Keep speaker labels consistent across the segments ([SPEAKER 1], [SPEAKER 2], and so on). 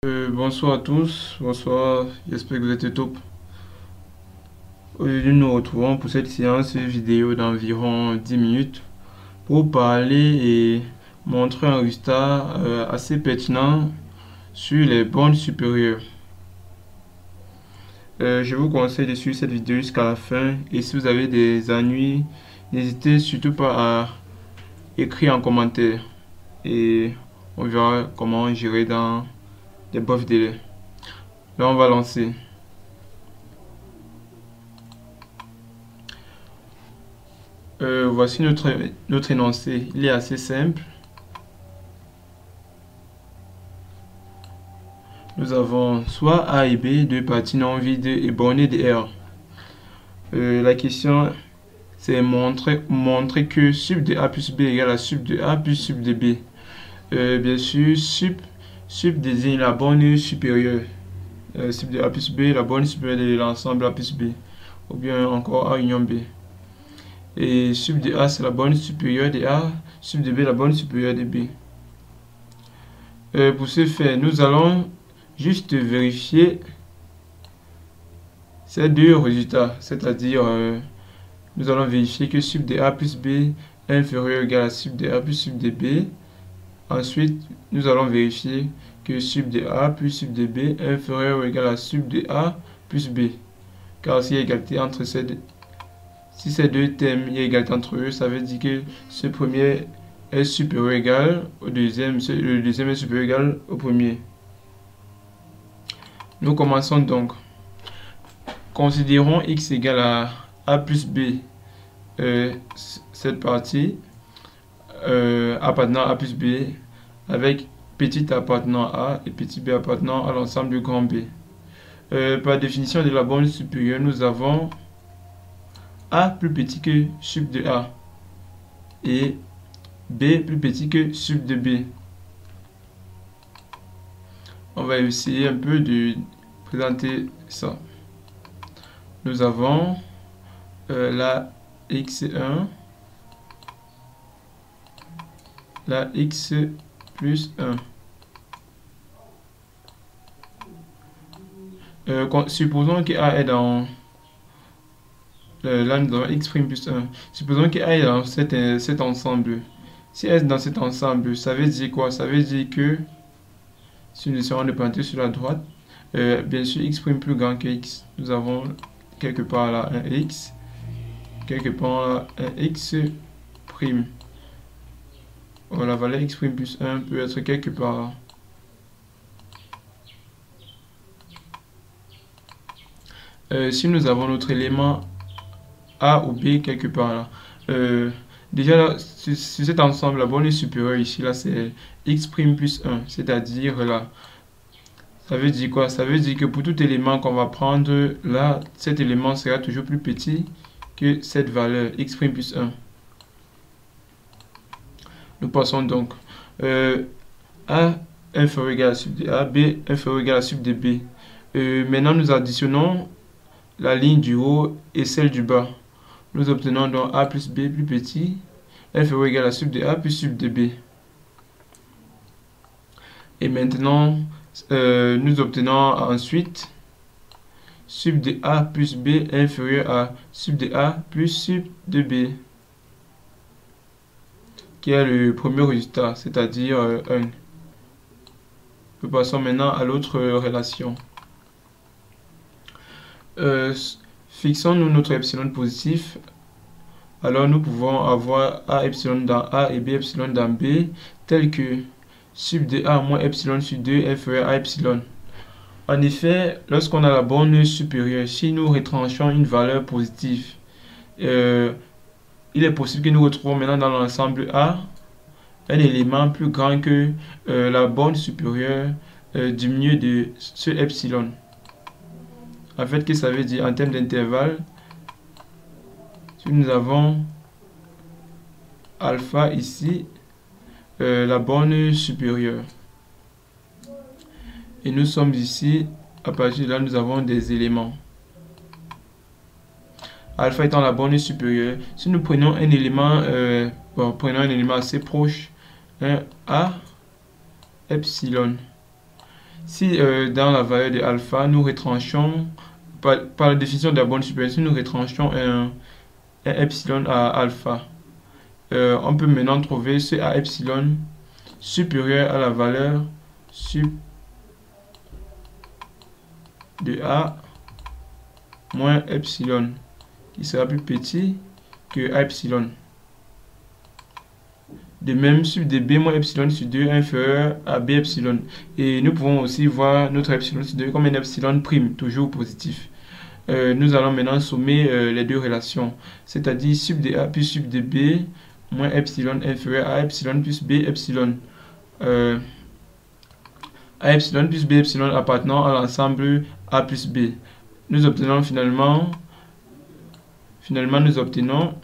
[SPEAKER 1] Bonsoir à tous, bonsoir, j'espère que vous êtes au top. Aujourd'hui, nous nous retrouvons pour cette séance vidéo d'environ 10 minutes pour parler et montrer un résultat assez pertinent sur les bornes supérieures. Je vous conseille de suivre cette vidéo jusqu'à la fin et si vous avez des ennuis, n'hésitez surtout pas à écrire en commentaire et on verra comment gérer dans des brefs délais. Là, on va lancer. Voici notre énoncé. Il est assez simple. Nous avons soit A et B, deux parties non vides et bornées de R. La question, c'est montrer que sub de A plus B égale à sub de A plus sub de B. Bien sûr, sub désigne la borne supérieure. Sub de A plus B, la borne supérieure de l'ensemble A plus B. Ou bien encore A union B. Et sub de A, c'est la borne supérieure de A, sub de B, la borne supérieure de B. Pour ce faire, nous allons juste vérifier ces deux résultats, c'est-à-dire nous allons vérifier que sub de A plus B est inférieur ou égal à sub de A plus sub de B. Ensuite, nous allons vérifier que sub de A plus sub de B est inférieur ou égal à sub de A plus B. Car s'il y a égalité entre ces deux, si ces deux termes, il y a égalité entre eux, ça veut dire que ce premier est supérieur ou égal au deuxième, le deuxième est supérieur ou égal au premier. Nous commençons donc. Considérons x égale à A plus B, cette partie appartenant à A plus B, avec petit a appartenant à A et petit b appartenant à l'ensemble du grand B. Par définition de la borne supérieure, nous avons A plus petit que sub de A et B plus petit que sub de B. On va essayer un peu de présenter ça. Nous avons la x1, la x plus 1. Supposons que A est dans... là, nous avons x' plus 1. Supposons que A est dans cet ensemble. Si S est dans cet ensemble, ça veut dire quoi? Ça veut dire que, si nous essayons de pointer sur la droite, bien sûr, x' plus grand que x. Nous avons quelque part là un x, quelque part là un x'. La valeur x' plus 1 peut être quelque part là. Si nous avons notre élément A ou B quelque part là, déjà là, sur cet ensemble, la borne supérieure ici, là, c'est x' plus 1, c'est-à-dire là, ça veut dire quoi? Ça veut dire que pour tout élément qu'on va prendre, là, cet élément sera toujours plus petit que cette valeur, x' plus 1. Nous passons donc A inférieur ou égal à sub de A, B inférieur ou égal à sub de B. Maintenant, nous additionnons la ligne du haut et celle du bas. Nous obtenons donc A plus B plus petit, inférieur ou égal à sub de A plus sub de B. Et maintenant, nous obtenons ensuite sub de A plus B inférieur à sub de A plus sub de B, qui est le premier résultat, c'est-à-dire 1. Nous passons maintenant à l'autre relation. Fixons-nous notre epsilon positif. Alors nous pouvons avoir A epsilon dans A et B epsilon dans B, tel que sub de A moins epsilon sur 2 inférieur à epsilon. En effet, lorsqu'on a la borne supérieure, si nous retranchons une valeur positive, il est possible que nous retrouvons maintenant dans l'ensemble A un élément plus grand que la borne supérieure du milieu de ce epsilon. En fait, qu'est-ce que ça veut dire en termes d'intervalle? Si nous avons alpha ici, la borne supérieure. Et nous sommes ici, à partir de là, nous avons des éléments. Alpha étant la borne supérieure. Si nous prenons un élément, prenons un élément assez proche, A epsilon. Si dans la valeur de alpha, nous retranchons, par la définition de la borne supérieure, si nous retranchons un epsilon à alpha, on peut maintenant trouver ce à epsilon supérieur à la valeur sup de a moins epsilon, qui sera plus petit que a epsilon. De même, sup de b moins epsilon sur 2 inférieur à b epsilon. Et nous pouvons aussi voir notre epsilon sur 2 comme un epsilon prime, toujours positif. Nous allons maintenant sommer les deux relations, c'est-à-dire sup de a plus sup de b moins epsilon inférieur à epsilon plus b epsilon. A epsilon plus b epsilon appartenant à l'ensemble a plus b. Nous obtenons finalement nous obtenons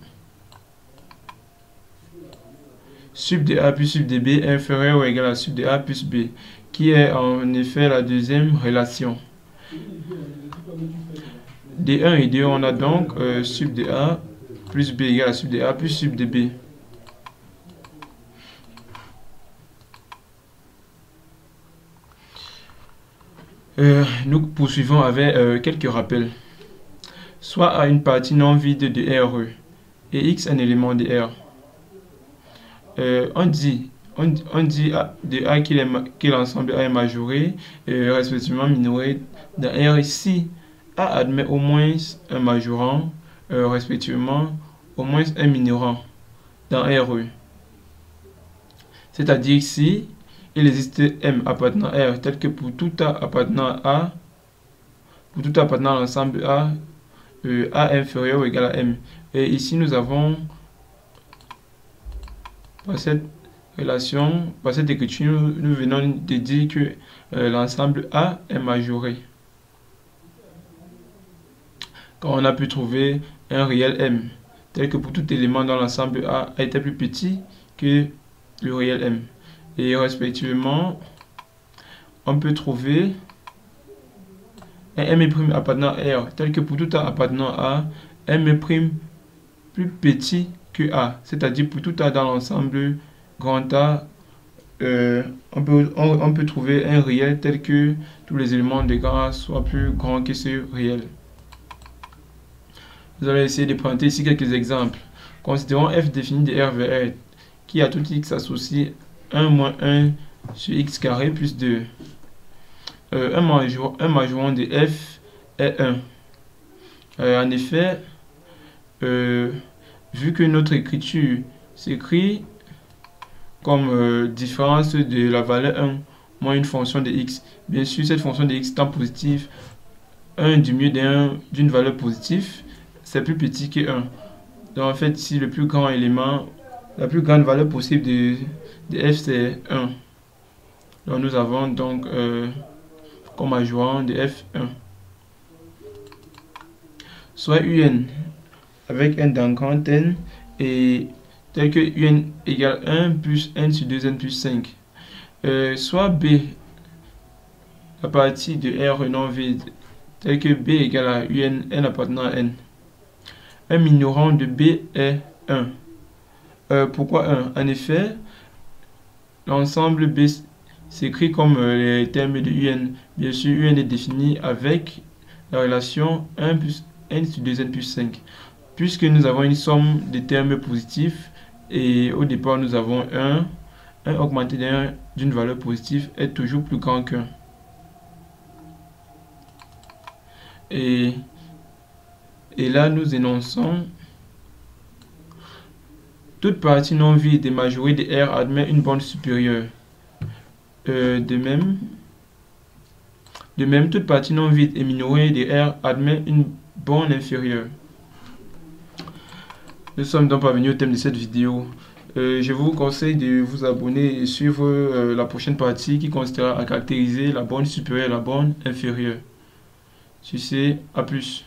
[SPEAKER 1] sup de a plus sup de b inférieur ou égal à sup de a plus b, qui est en effet la deuxième relation. Des 1 et des 2, on a donc sup de a plus b égale à sup de a plus sup de b. Nous poursuivons avec quelques rappels. Soit A une partie non vide de RE et X un élément de R. On dit de A que l'ensemble A est majoré et respectivement minoré dans R ici. A admet au moins un majorant, respectivement au moins un minorant dans RE. C'est-à-dire ici, il existe M appartenant à R tel que pour tout A appartenant à A, pour tout A appartenant à l'ensemble A, A inférieur ou égal à M. Et ici, nous avons, par cette relation, par cette écriture, nous venons de dire que l'ensemble A est majoré. Quand on a pu trouver un réel M, tel que pour tout élément dans l'ensemble A été plus petit que le réel M. Et respectivement, on peut trouver un M' appartenant à R, tel que pour tout A appartenant à A, M' plus petit que A, c'est-à-dire pour tout A dans l'ensemble grand A, on peut trouver un réel tel que tous les éléments de grand A soient plus grands que ce réel. Nous allons essayer de prendre ici quelques exemples. Considérons f défini de R vers R, qui à tout x associe 1 moins 1 sur x carré plus 2. Un majorant de f est 1. En effet, vu que notre écriture s'écrit comme différence de la valeur 1 moins une fonction de x, bien sûr cette fonction de x étant positive, 1 du mieux d'une valeur positive, c'est plus petit que 1. Donc en fait, si le plus grand élément, la plus grande valeur possible de f c'est 1. Donc nous avons donc comme majorant de f 1. Soit un avec n dans grand N et tel que un égale 1 plus n sur 2n plus 5. Soit b, la partie de R non vide, tel que b égale à un n appartenant à n. Un minorant de b est 1. Pourquoi 1? En effet, l'ensemble B s'écrit comme les termes de un. Bien sûr, un est défini avec la relation 1 plus n sur 2n plus 5. Puisque nous avons une somme de termes positifs et au départ nous avons 1 augmenté d'une valeur positive est toujours plus grand qu'un. Et là, nous énonçons toute partie non vide et majorée de R admet une borne supérieure. De même, toute partie non vide et minorée de R admet une borne inférieure. Nous sommes donc parvenus au thème de cette vidéo. Je vous conseille de vous abonner et suivre la prochaine partie qui consistera à caractériser la borne supérieure et la borne inférieure. Sur ce, à plus.